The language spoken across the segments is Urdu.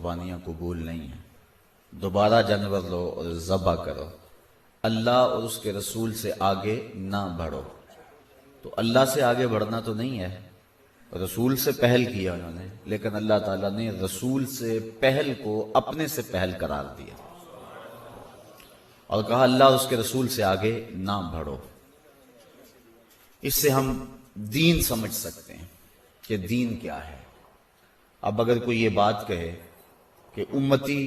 قربانیاں قبول نہیں ہیں، دوبارہ جانور لو اور ذبح کرو، اللہ اور اس کے رسول سے آگے نہ بڑھو۔ تو اللہ سے آگے بڑھنا تو نہیں ہے، رسول سے پہل کیا انہوں نے، لیکن اللہ تعالیٰ نے رسول سے پہل کو اپنے سے پہل قرار دیا اور کہا اللہ اور اس کے رسول سے آگے نہ بڑھو۔ اس سے ہم دین سمجھ سکتے ہیں کہ دین کیا ہے۔ اب اگر کوئی یہ بات کہے کہ امتی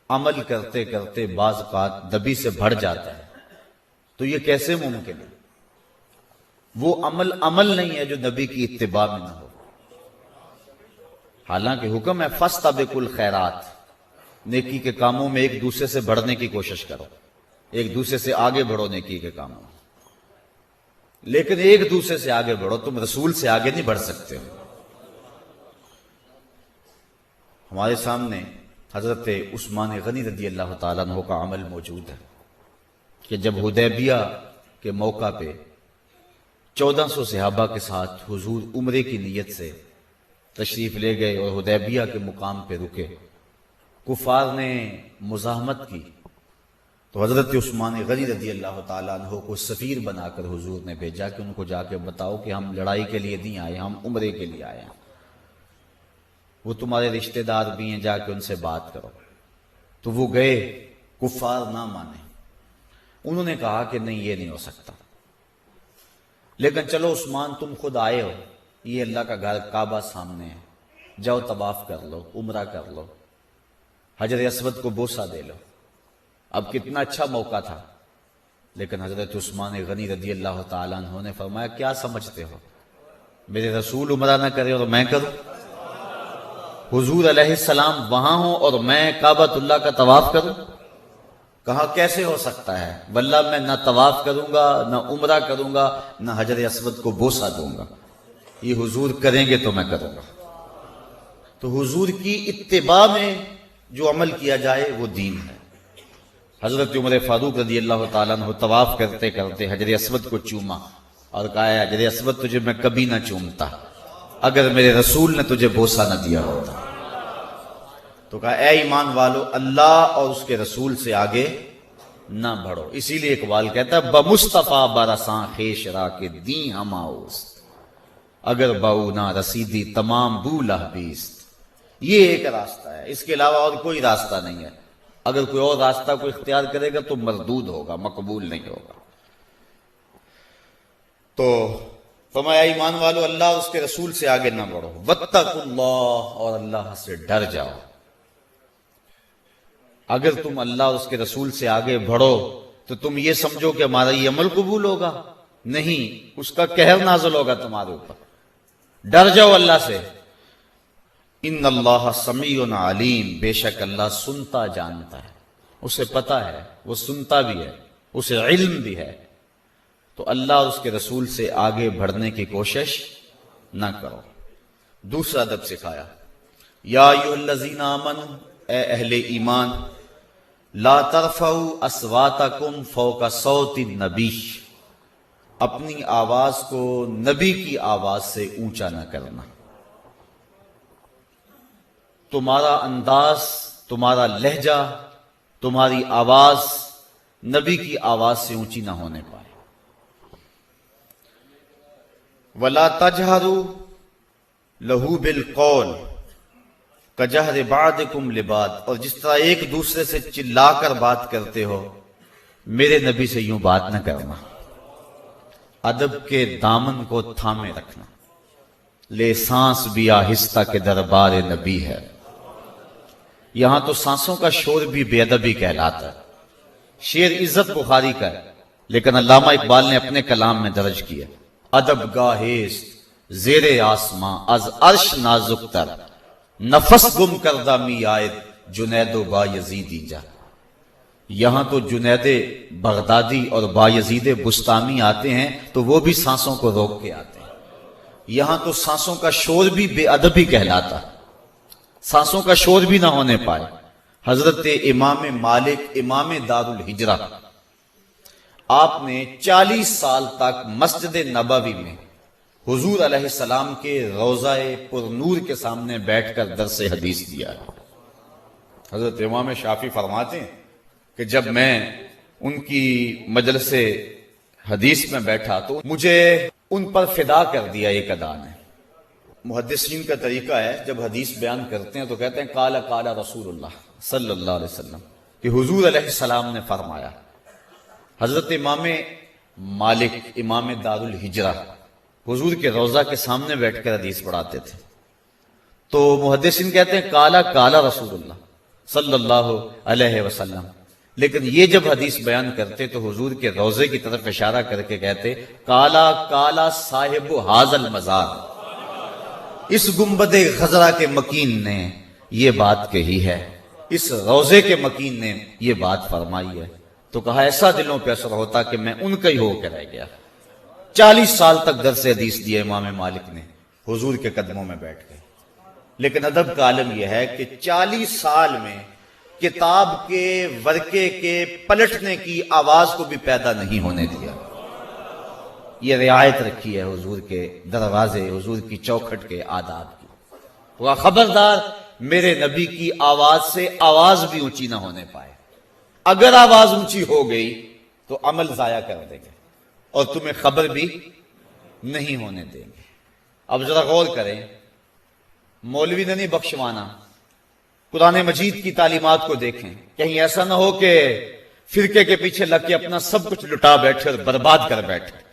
عمل کرتے کرتے بعض اوقات نبی سے بڑھ جاتا ہے تو یہ کیسے ممکن ہے؟ وہ عمل نہیں ہے جو نبی کی اتباع میں نہ ہو۔ حالانکہ حکم ہے فاستبقوا الخیرات، نیکی کے کاموں میں ایک دوسرے سے بڑھنے کی کوشش کرو، ایک دوسرے سے آگے بڑھو نیکی کے کاموں میں، لیکن ایک دوسرے سے آگے بڑھو، تم رسول سے آگے نہیں بڑھ سکتے ہو۔ ہمارے سامنے حضرت عثمان غنی رضی اللہ تعالیٰ عنہ کا عمل موجود ہے کہ جب حدیبیہ کے موقع پہ 1400 صحابہ کے ساتھ حضور عمرے کی نیت سے تشریف لے گئے اور حدیبیہ کے مقام پہ رکے، کفار نے مزاحمت کی تو حضرت عثمان غنی رضی اللہ تعالیٰ عنہ کو سفیر بنا کر حضور نے بھیجا کہ ان کو جا کے بتاؤ کہ ہم لڑائی کے لیے نہیں آئے، ہم عمرے کے لیے آئے ہیں، وہ تمہارے رشتہ دار بھی ہیں، جا کے ان سے بات کرو۔ تو وہ گئے، کفار نہ مانے، انہوں نے کہا کہ نہیں یہ نہیں ہو سکتا، لیکن چلو عثمان تم خود آئے ہو، یہ اللہ کا گھر کعبہ سامنے ہے، جاؤ طواف کر لو، عمرہ کر لو، حجر اسود کو بوسہ دے لو۔ اب کتنا اچھا موقع تھا، لیکن حضرت عثمان غنی رضی اللہ تعالیٰ عنہ نے فرمایا کیا سمجھتے ہو میرے رسول عمرہ نہ کرے اور میں کروں؟ حضور علیہ السلام وہاں ہوں اور میں کعبۃ اللہ کا طواف کروں؟ کہا کیسے ہو سکتا ہے، واللہ میں نہ طواف کروں گا، نہ عمرہ کروں گا، نہ حجر اسود کو بوسہ دوں گا، یہ حضور کریں گے تو میں کروں گا۔ تو حضور کی اتباع میں جو عمل کیا جائے وہ دین ہے۔ حضرت عمر فاروق رضی اللہ تعالیٰ عنہ طواف کرتے کرتے حجر اسود کو چوما اور کہا ہے حجر اسود تجھے میں کبھی نہ چومتا اگر میرے رسول نے تجھے بوسہ نہ دیا ہوتا۔ تو کہا اے ایمان والو، اللہ اور اس کے رسول سے آگے نہ بڑھو۔ اسی لیے اقبال کہتا ہے بمصطفیٰ برساں خیش را کے دین ہماؤست، اگر باؤ نہ رسیدی تمام بولہ بیست۔ یہ ایک راستہ ہے، اس کے علاوہ اور کوئی راستہ نہیں ہے۔ اگر کوئی اور راستہ کوئی اختیار کرے گا تو مردود ہوگا، مقبول نہیں ہوگا۔ تو فرمایا ایمان والو، اللہ اور اس کے رسول سے آگے نہ بڑھو، واتقوا اللہ، اور اللہ سے ڈر جاؤ۔ اگر تم اللہ اور اس کے رسول سے آگے بڑھو تو تم یہ سمجھو کہ ہمارا یہ عمل قبول ہوگا، نہیں، اس کا قہر نازل ہوگا تمہارے اوپر۔ ڈر جاؤ اللہ سے۔ ان اللہ سمیع علیم، بے شک اللہ سنتا جانتا ہے، اسے پتا ہے، وہ سنتا بھی ہے، اسے علم بھی ہے۔ تو اللہ اور اس کے رسول سے آگے بڑھنے کی کوشش نہ کرو۔ دوسرا ادب سکھایا، یا ایھا الذین آمنوا، اے اہل ایمان، لا ترفعوا اصواتکم فوق صوت النبی، اپنی آواز کو نبی کی آواز سے اونچا نہ کرنا۔ تمہارا انداز، تمہارا لہجہ، تمہاری آواز نبی کی آواز سے اونچی نہ ہونے پائے۔ وَلَا تَجْهَرُوا لَهُ بِالْقَوْلِ كَجَهْرِ بَعْضِكُمْ لِبَعْضٍ، اور جس طرح ایک دوسرے سے چلا کر بات کرتے ہو، میرے نبی سے یوں بات نہ کرنا۔ ادب کے دامن کو تھامے رکھنا۔ لے سانس بھی آہستہ کے دربار نبی ہے۔ یہاں تو سانسوں کا شور بھی بے ادبی کہلاتا ہے۔ شعر عزت بخاری کا ہے، لیکن علامہ اقبال نے اپنے کلام میں درج کیا، ادب گاہست زیر آسماں از عرش نازک تر، نفس گم کردہ می آئد جنید و با یزیدی جا۔ یہاں تو جنید بغدادی اور با یزید بستامی آتے ہیں تو وہ بھی سانسوں کو روک کے آتے ہیں۔ یہاں تو سانسوں کا شور بھی بے ادبی کہلاتا، سانسوں کا شور بھی نہ ہونے پائے۔ حضرت امام مالک امام دار الہجرہ، آپ نے 40 سال تک مسجد نبوی میں حضور علیہ السلام کے روضہ پر نور کے سامنے بیٹھ کر درس حدیث دیا ہے۔ حضرت امام شافعی فرماتے ہیں کہ جب میں ان کی مجلس حدیث میں بیٹھا تو مجھے ان پر فدا کر دیا ایک ادا نے۔ محدثین کا طریقہ ہے جب حدیث بیان کرتے ہیں تو کہتے ہیں قال قال رسول اللہ صلی اللہ علیہ وسلم، کہ حضور علیہ السلام نے فرمایا۔ حضرت امام مالک امام دار الہجرہ حضور کے روضہ کے سامنے بیٹھ کر حدیث پڑھاتے تھے، تو محدثین کہتے ہیں قال قال رسول اللہ صلی اللہ علیہ وسلم، لیکن یہ جب حدیث بیان کرتے تو حضور کے روضے کی طرف اشارہ کر کے کہتے کالا کالا صاحب حاض المزار، اس گنبد خضرا کے مکین نے یہ بات کہی ہے، اس روضے کے مکین نے یہ بات فرمائی ہے۔ تو کہا ایسا دلوں پہ اثر ہوتا کہ میں ان کا ہی ہو کے رہ گیا۔ 40 سال تک درس حدیث دیا امام مالک نے، حضور کے قدموں میں بیٹھ گئے، لیکن ادب کا عالم یہ ہے کہ 40 سال میں کتاب کے ورقے کے پلٹنے کی آواز کو بھی پیدا نہیں ہونے دیا۔ یہ رعایت رکھی ہے حضور کے دروازے، حضور کی چوکھٹ کے آداب کی۔ وہ خبردار میرے نبی کی آواز سے آواز بھی اونچی نہ ہونے پائے، اگر آواز اونچی ہو گئی تو عمل ضائع کر دیں گے اور تمہیں خبر بھی نہیں ہونے دیں گے۔ اب ذرا غور کریں، مولوی نے نہیں بخشوانا، قرآن مجید کی تعلیمات کو دیکھیں، کہیں ایسا نہ ہو کہ فرقے کے پیچھے لگ کے اپنا سب کچھ لٹا بیٹھے اور برباد کر بیٹھے۔